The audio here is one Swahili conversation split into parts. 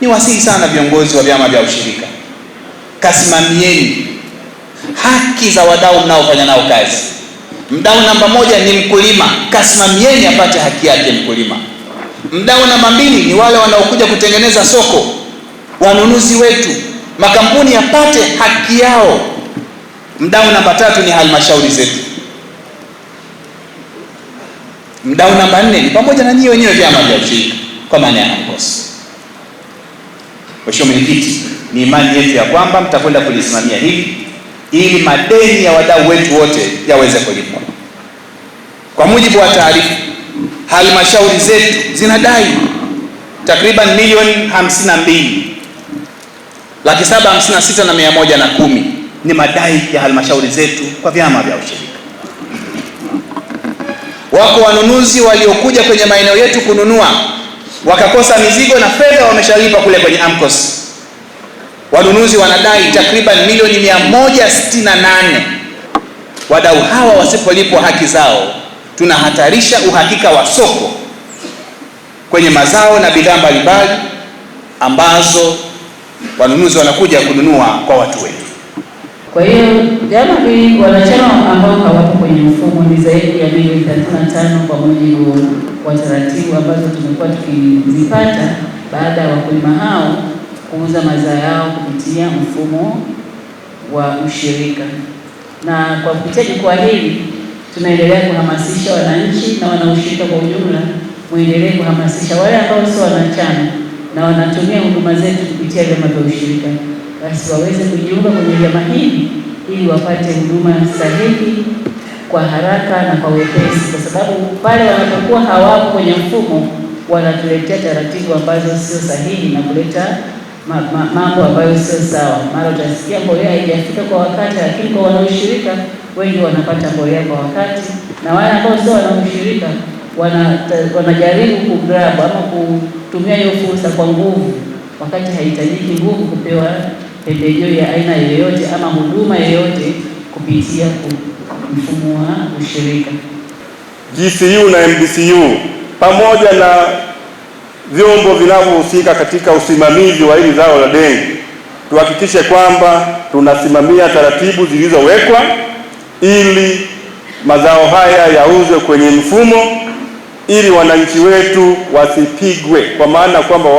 Ni wasihi sana viongozi wa vyama vya ushirika, kasimamieni haki za wadau mnaofanya nao kazi. Mdau namba 1 ni mkulima, kasimamieni apate haki yake mkulima. Mdau namba 2 ni wale wanaokuja kutengeneza soko, wanunuzi wetu, makampuni yapate haki yao. Mdau namba 3 ni halmashauri zetu. Mdau namba 4 ni pamoja na nyinyi wenyewe vyama vya ushirika kwa maana ya AMCOS. Mheshimiwa Mwenyekiti, ni imani yetu ya kwamba mtakwenda kulisimamia hili ili madeni ya wadau wetu wote yaweze kulipwa. Kwa mujibu wa taarifa, halmashauri zetu zinadai takriban milioni 52,756,110 ni madai ya halmashauri zetu kwa vyama vya ushirika. Wako wanunuzi waliokuja kwenye maeneo yetu kununua, wakakosa mizigo na fedha wameshalipa kule kwenye AMCOS. Wanunuzi wanadai takriban milioni 168. Wadau hawa wasipolipwa haki zao, tunahatarisha uhakika wa soko kwenye mazao na bidhaa mbalimbali ambazo wanunuzi wanakuja kununua kwa watu wetu. Kwa hiyo vyama vingi wanachama ambao hawapo kwenye mfumo ni zaidi ya milioni 35 kwa mujibu wa taratibu ambazo tumekuwa tukizipata baada ya wakulima hao kuuza mazao yao kupitia mfumo wa ushirika. Na kwa kupitia jukwaa hili tunaendelea kuhamasisha wananchi na wanaushirika kwa ujumla, muendelee kuhamasisha wale ambao sio wanachama na wanatumia huduma zetu kupitia vyama vya ushirika, basi waweze kujiunga kwenye vyama hivi ili wapate huduma sahihi kwa haraka na kwa wepesi, kwa sababu pale wanapokuwa hawapo kwenye mfumo wanatuletea taratibu ambazo sio sahihi na kuleta mambo ambayo sio sawa. Mara utasikia mbolea haijafika kwa wakati, lakini kwa wanaoshirika wengi wanapata mbolea kwa wakati, na wale ambao sio wanaoshirika wanajaribu kugrab ama kutumia hiyo fursa kwa nguvu, wakati haitajiki nguvu kupewa pembejeo ya aina yoyote ama huduma yoyote kupitia mfumo wa ushirika. GCU na MDCU pamoja na vyombo vinavyohusika katika usimamizi wa hili zao la dengu, tuhakikishe kwamba tunasimamia taratibu zilizowekwa ili mazao haya yauzwe kwenye mfumo, ili wananchi wetu wasipigwe, kwa maana kwamba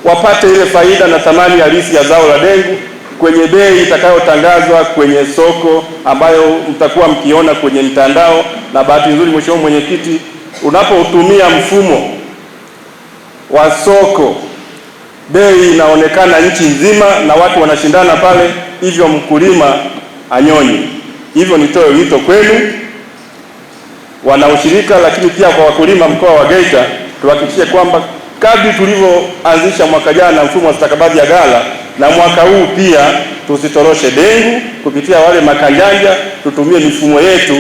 wapate ile faida na thamani halisi ya zao la dengu kwenye bei itakayotangazwa kwenye soko ambayo mtakuwa mkiona kwenye mtandao. Na bahati nzuri, Mheshimiwa Mwenyekiti, unapotumia mfumo wa soko, bei inaonekana nchi nzima na watu wanashindana pale, hivyo mkulima anyonyi. Hivyo nitoe wito kwenu wanaushirika, lakini pia kwa wakulima mkoa wa Geita, tuhakikishe kwamba kadri tulivyoanzisha mwaka jana mfumo wa stakabadhi ya ghala, na mwaka huu pia tusitoroshe dengu kupitia wale makanjanja, tutumie mifumo yetu